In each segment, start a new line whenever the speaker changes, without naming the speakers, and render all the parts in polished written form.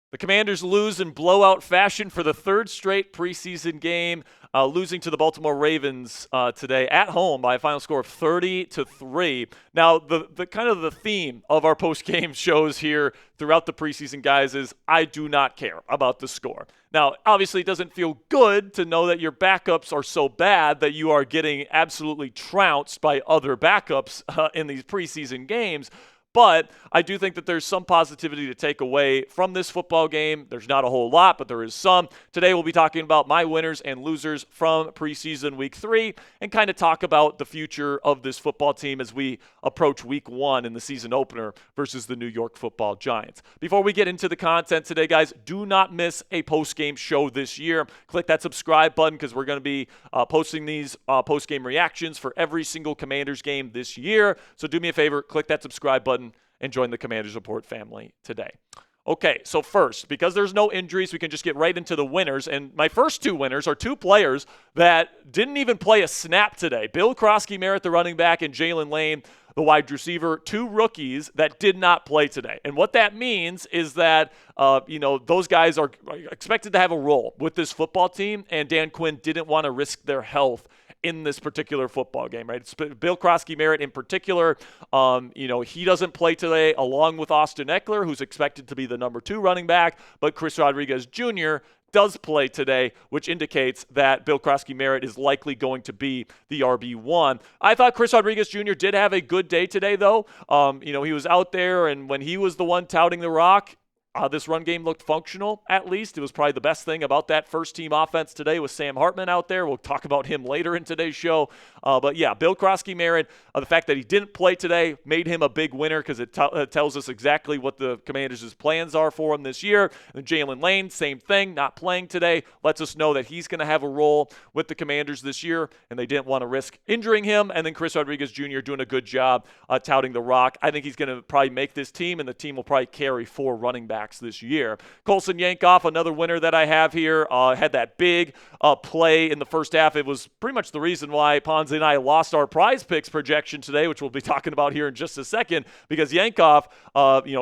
The Commanders lose in blowout fashion for the third straight preseason game, losing to the Baltimore Ravens today at home by a final score of 30-3. Now, the kind of the theme of our post-game shows here throughout the preseason, guys, is I do not care about the score. Now, obviously, it doesn't feel good to know that your backups are so bad that you are getting absolutely trounced by other backups in these preseason games. But I do think that there's some positivity to take away from this football game. There's not a whole lot, but there is some. Today we'll be talking about my winners and losers from preseason week 3 and kind of talk about the future of this football team as we approach week 1 in the season opener versus the New York Football Giants. Before we get into the content today, guys, do not miss a post-game show this year. Click that subscribe button because we're going to be posting these post-game reactions for every single Commanders game this year. So do me a favor, click that subscribe button and join the Commanders Report family today. Okay, so first, because there's no injuries, we can just get right into the winners. And my first two winners are two players that didn't even play a snap today. Bill Krosky-Merritt, the running back, and Jalen Lane, the wide receiver, two rookies that did not play today. And what that means is that, those guys are expected to have a role with this football team, and Dan Quinn didn't want to risk their health in this particular football game, right? It's Bill Krosky-Merritt in particular, he doesn't play today along with Austin Eckler, who's expected to be the number 2 running back, but Chris Rodriguez Jr. does play today, which indicates that Bill Krosky-Merritt is likely going to be the RB1. I thought Chris Rodriguez Jr. did have a good day today, though. He was out there, and when he was the one touting the rock, this run game looked functional, at least. It was probably the best thing about that first-team offense today with Sam Hartman out there. We'll talk about him later in today's show. But, yeah, Bill Krosky-Merritt, the fact that he didn't play today made him a big winner because it tells us exactly what the Commanders' plans are for him this year. And Jalen Lane, same thing, not playing today, lets us know that he's going to have a role with the Commanders this year, and they didn't want to risk injuring him. And then Chris Rodriguez Jr. doing a good job touting the rock. I think he's going to probably make this team, and the team will probably carry 4 running backs this year. Colson Yankoff, another winner that I have here, had that big play in the first half. It was pretty much the reason why Ponzi and I lost our prize picks projection today, which we'll be talking about here in just a second, because Yankoff,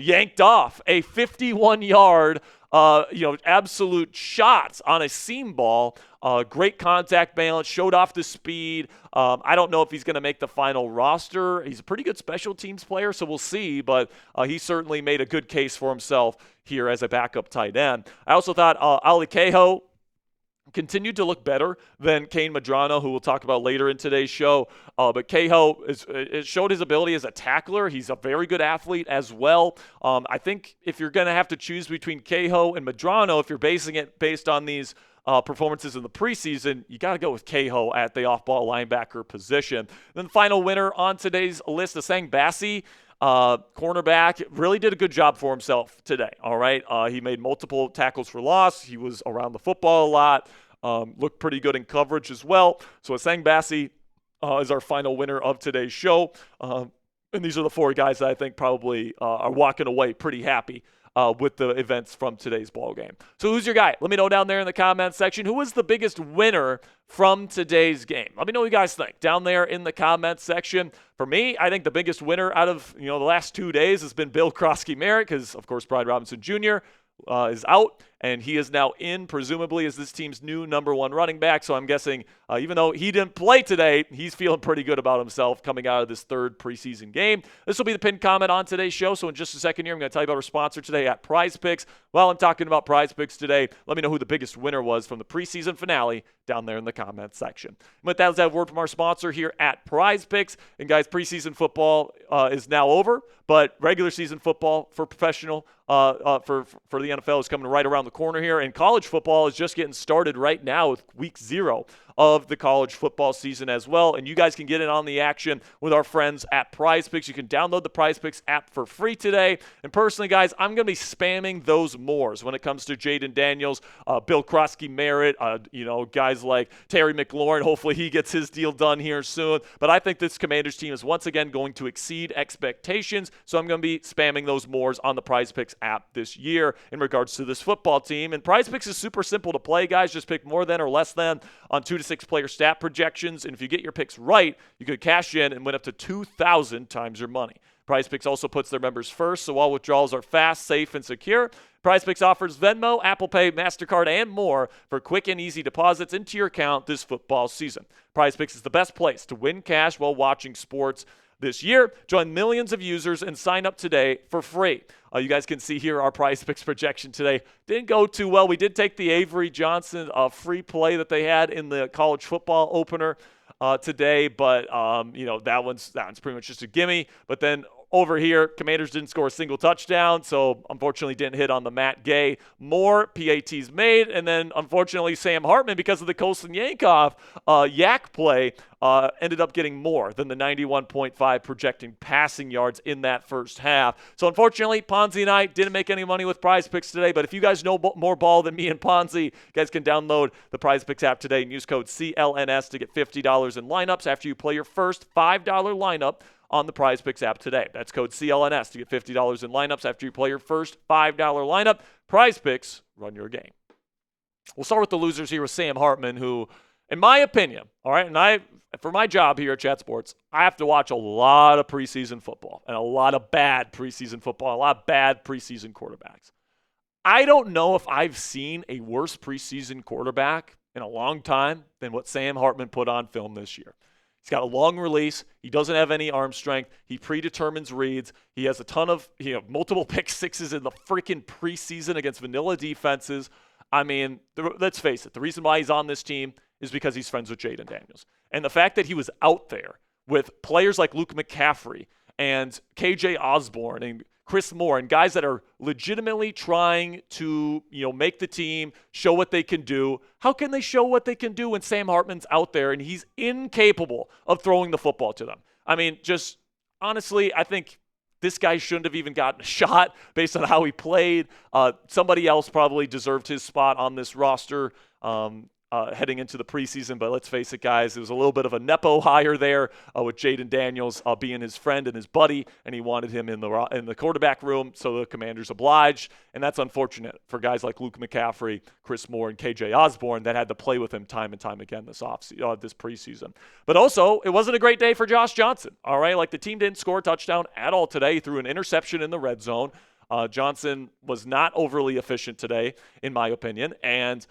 yanked off a 51-yard absolute shots on a seam ball. Great contact balance, showed off the speed. I don't know if he's going to make the final roster. He's a pretty good special teams player, so we'll see, but he certainly made a good case for himself here as a backup tight end. I also thought Ali Cahoe continued to look better than Kane Medrano, who we'll talk about later in today's show. But Cahoe showed his ability as a tackler. He's a very good athlete as well. I think if you're going to have to choose between Cahoe and Medrano, if you're basing it based on these performances in the preseason, you got to go with Cahoe at the off-ball linebacker position. Then the final winner on today's list, Asang Bassi, cornerback, really did a good job for himself today, all right? He made multiple tackles for loss. He was around the football a lot, looked pretty good in coverage as well. So Asang Bassi is our final winner of today's show. And these are the 4 guys that I think probably are walking away pretty happy with the events from today's ball game. So who's your guy? Let me know down there in the comments section. Who was the biggest winner from today's game? Let me know what you guys think down there in the comments section. For me, I think the biggest winner out of the last 2 days has been Bill Krosky-Merritt because, of course, Brian Robinson Jr. Is out, and he is now in, presumably, as this team's new number 1 running back. So I'm guessing, even though he didn't play today, he's feeling pretty good about himself coming out of this third preseason game. This will be the pinned comment on today's show. So in just a second here, I'm going to tell you about our sponsor today at Prize Picks. While I'm talking about Prize Picks today, let me know who the biggest winner was from the preseason finale down there in the comments section. And with that, let's have a word from our sponsor here at Prize Picks. And guys, preseason football is now over, but regular season football for professional for the NFL is coming right around the corner here, and college football is just getting started right now with week 0 of the college football season as well. And you guys can get in on the action with our friends at Prize Picks. You can download the Prize Picks app for free today. And personally, guys, I'm going to be spamming those mores when it comes to Jaden Daniels, Bill Krosky-Merritt, guys like Terry McLaurin. Hopefully he gets his deal done here soon. But I think this Commanders team is once again going to exceed expectations. So I'm going to be spamming those mores on the Prize Picks app this year in regards to this football team. And Prize Picks is super simple to play, guys. Just pick more than or less than on 2 to 26 player stat projections, and if you get your picks right, you could cash in and win up to 2,000 times your money. PrizePicks also puts their members first, so all withdrawals are fast, safe, and secure. PrizePicks offers Venmo, Apple Pay, MasterCard, and more for quick and easy deposits into your account this football season. PrizePicks is the best place to win cash while watching sports this year. Join millions of users and sign up today for free. You guys can see here our PrizePicks projection today. Didn't go too well. We did take the Avery Johnson free play that they had in the college football opener today, but that one's pretty much just a gimme. But then over here, Commanders didn't score a single touchdown, so unfortunately didn't hit on the Matt Gay. More PATs made, and then unfortunately Sam Hartman, because of the Colson Yankoff yak play, ended up getting more than the 91.5 projecting passing yards in that first half. So unfortunately, Ponzi and I didn't make any money with PrizePicks today, but if you guys know more ball than me and Ponzi, you guys can download the PrizePicks app today and use code CLNS to get $50 in lineups after you play your first $5 lineup on the PrizePicks app today. That's code CLNS to get $50 in lineups after you play your first $5 lineup. PrizePicks, run your game. We'll start with the losers here with Sam Hartman, who, in my opinion, all right, and for my job here at Chat Sports, I have to watch a lot of preseason football and a lot of bad preseason football, a lot of bad preseason quarterbacks. I don't know if I've seen a worse preseason quarterback in a long time than what Sam Hartman put on film this year. He's got a long release. He doesn't have any arm strength. He predetermines reads. He has a ton of multiple pick sixes in the freaking preseason against vanilla defenses. I mean, let's face it. The reason why he's on this team is because he's friends with Jaden Daniels. And the fact that he was out there with players like Luke McCaffrey and KJ Osborne and Chris Moore and guys that are legitimately trying to, make the team, show what they can do. How can they show what they can do when Sam Hartman's out there and he's incapable of throwing the football to them? I mean, just honestly, I think this guy shouldn't have even gotten a shot based on how he played. Somebody else probably deserved his spot on this roster heading into the preseason, but let's face it, guys, it was a little bit of a Nepo hire there with Jaden Daniels being his friend and his buddy, and he wanted him in the quarterback room, so the Commanders obliged, and that's unfortunate for guys like Luke McCaffrey, Chris Moore, and KJ Osborne that had to play with him time and time again this preseason. But also, it wasn't a great day for Josh Johnson, all right? Like, the team didn't score a touchdown at all today. He threw an interception in the red zone. Johnson was not overly efficient today, in my opinion, and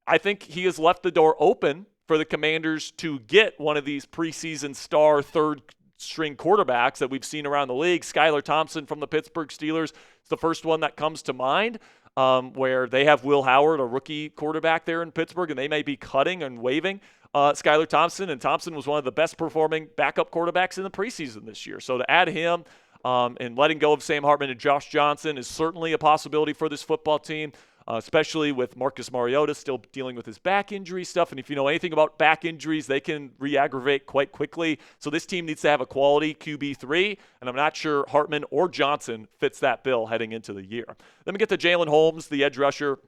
I think he has left the door open for the Commanders to get one of these preseason star third-string quarterbacks that we've seen around the league. Skylar Thompson from the Pittsburgh Steelers is the first one that comes to mind, where they have Will Howard, a rookie quarterback there in Pittsburgh, and they may be cutting and waiving Skylar Thompson. And Thompson was one of the best-performing backup quarterbacks in the preseason this year. So to add him and letting go of Sam Hartman and Josh Johnson is certainly a possibility for this football team. Especially with Marcus Mariota still dealing with his back injury stuff. And if you know anything about back injuries, they can re-aggravate quite quickly. So this team needs to have a quality QB3, and I'm not sure Hartman or Johnson fits that bill heading into the year. Then we get to Jalen Holmes, the edge rusher.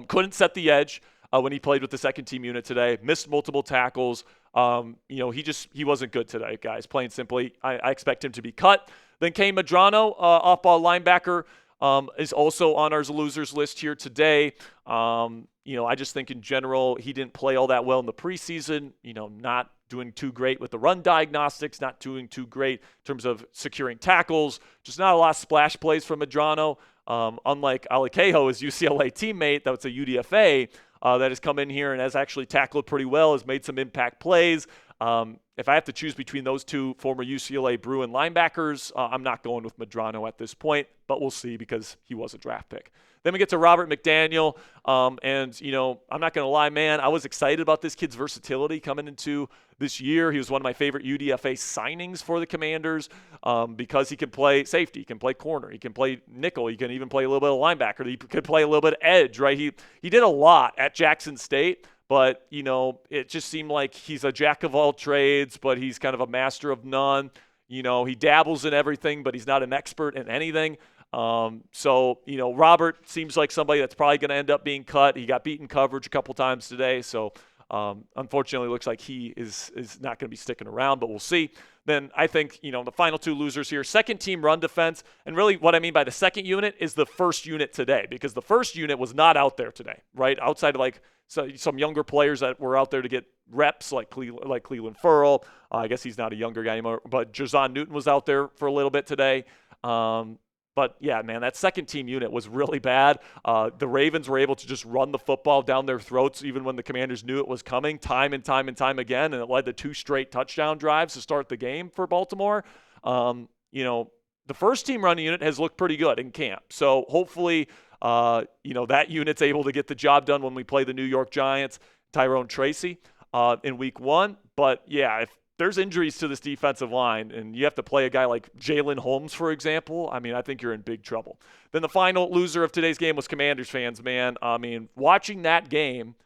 Couldn't set the edge when he played with the second-team unit today. Missed multiple tackles. He wasn't good today, guys, plain simply. I expect him to be cut. Then Kane Medrano, off-ball linebacker, is also on our losers list here today. I just think in general he didn't play all that well in the preseason. Not doing too great with the run diagnostics, not doing too great in terms of securing tackles. Just not a lot of splash plays from Medrano. Unlike Alakeho, his UCLA teammate, that's a UDFA that has come in here and has actually tackled pretty well, has made some impact plays. If I have to choose between those two former UCLA Bruin linebackers, I'm not going with Medrano at this point, but we'll see because he was a draft pick. Then we get to Robert McDaniel, and I'm not going to lie, man, I was excited about this kid's versatility coming into this year. He was one of my favorite UDFA signings for the Commanders because he can play safety, he can play corner, he can play nickel, he can even play a little bit of linebacker, he could play a little bit of edge, right? He did a lot at Jackson State. But, it just seemed like he's a jack of all trades, but he's kind of a master of none. He dabbles in everything, but he's not an expert in anything. Robert seems like somebody that's probably going to end up being cut. He got beaten coverage a couple times today. So, unfortunately, it looks like he is not going to be sticking around, but we'll see. Then I think, the final two losers here, second team run defense. And really what I mean by the second unit is the first unit today, because the first unit was not out there today, right? Outside of some younger players that were out there to get reps, like Cleveland Ferrell. I guess he's not a younger guy anymore, but Jazon Newton was out there for a little bit today. But, yeah, man, that second-team unit was really bad. The Ravens were able to just run the football down their throats even when the Commanders knew it was coming time and time and time again, and it led to 2 straight touchdown drives to start the game for Baltimore. The first-team running unit has looked pretty good in camp. So, hopefully, that unit's able to get the job done when we play the New York Giants, Tyrone Tracy, in Week 1. But, yeah, if there's injuries to this defensive line, and you have to play a guy like Jalen Holmes, for example, I think you're in big trouble. Then the final loser of today's game was Commanders fans, man. Watching that game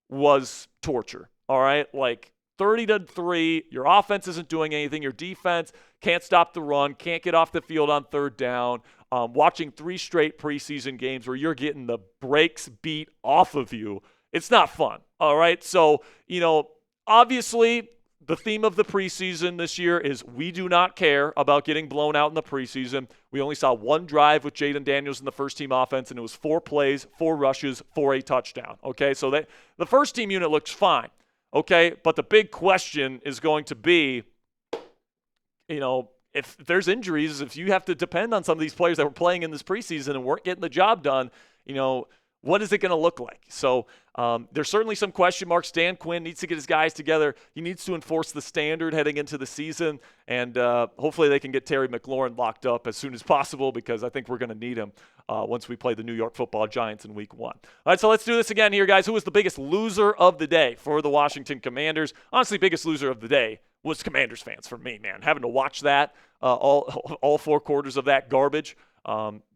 was torture, all right? Like 30-3, your offense isn't doing anything. Your defense can't stop the run, can't get off the field on third down. Watching 3 straight preseason games where you're getting the brakes beat off of you, it's not fun, all right? So, obviously – the theme of the preseason this year is we do not care about getting blown out in the preseason. We only saw 1 drive with Jaden Daniels in the first-team offense, and it was 4 plays, 4 rushes, for a touchdown. Okay, so the first-team unit looks fine. Okay, but the big question is going to be, if there's injuries, if you have to depend on some of these players that were playing in this preseason and weren't getting the job done, what is it going to look like? So there's certainly some question marks. Dan Quinn needs to get his guys together. He needs to enforce the standard heading into the season, and hopefully they can get Terry McLaurin locked up as soon as possible because I think we're going to need him once we play the New York Football Giants in Week 1. All right, so let's do this again here, guys. Who was the biggest loser of the day for the Washington Commanders? Honestly, biggest loser of the day was Commanders fans for me, man. Having to watch that, all 4 quarters of that garbage.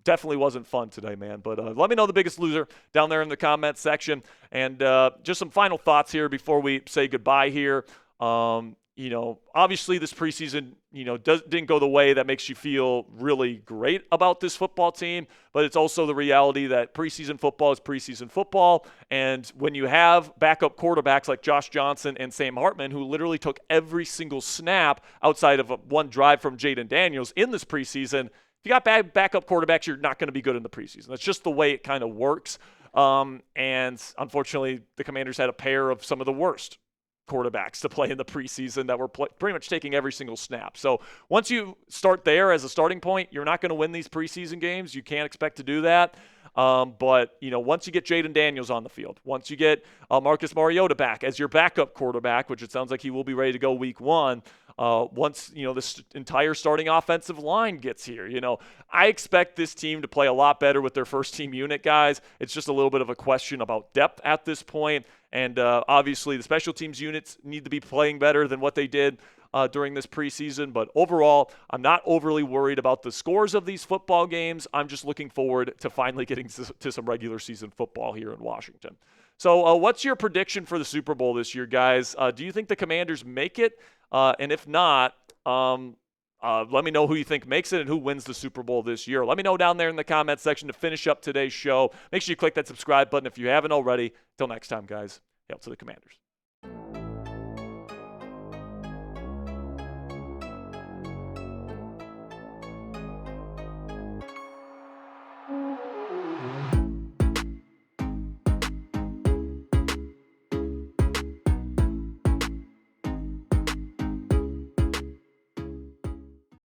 Definitely wasn't fun today, man. But let me know the biggest loser down there in the comments section. And just some final thoughts here before we say goodbye here. Obviously this preseason, didn't go the way that makes you feel really great about this football team. But it's also the reality that preseason football is preseason football. And when you have backup quarterbacks like Josh Johnson and Sam Hartman, who literally took every single snap outside of 1 drive from Jaden Daniels in this preseason, if you got bad backup quarterbacks, you're not going to be good in the preseason. That's just the way it kind of works. And unfortunately, the Commanders had a pair of some of the worst quarterbacks to play in the preseason that were pretty much taking every single snap. So once you start there as a starting point, you're not going to win these preseason games. You can't expect to do that. But once you get Jaden Daniels on the field, once you get Marcus Mariota back as your backup quarterback, which it sounds like he will be ready to go Week 1, once this entire starting offensive line gets here, I expect this team to play a lot better with their first-team unit guys. It's just a little bit of a question about depth at this point. And obviously the special teams units need to be playing better than what they did during this preseason. But overall, I'm not overly worried about the scores of these football games. I'm just looking forward to finally getting to some regular season football here in Washington. So what's your prediction for the Super Bowl this year, guys? Do you think the Commanders make it? And if not, let me know who you think makes it and who wins the Super Bowl this year. Let me know down there in the comments section to finish up today's show. Make sure you click that subscribe button if you haven't already. Till next time, guys. Hail to the Commanders.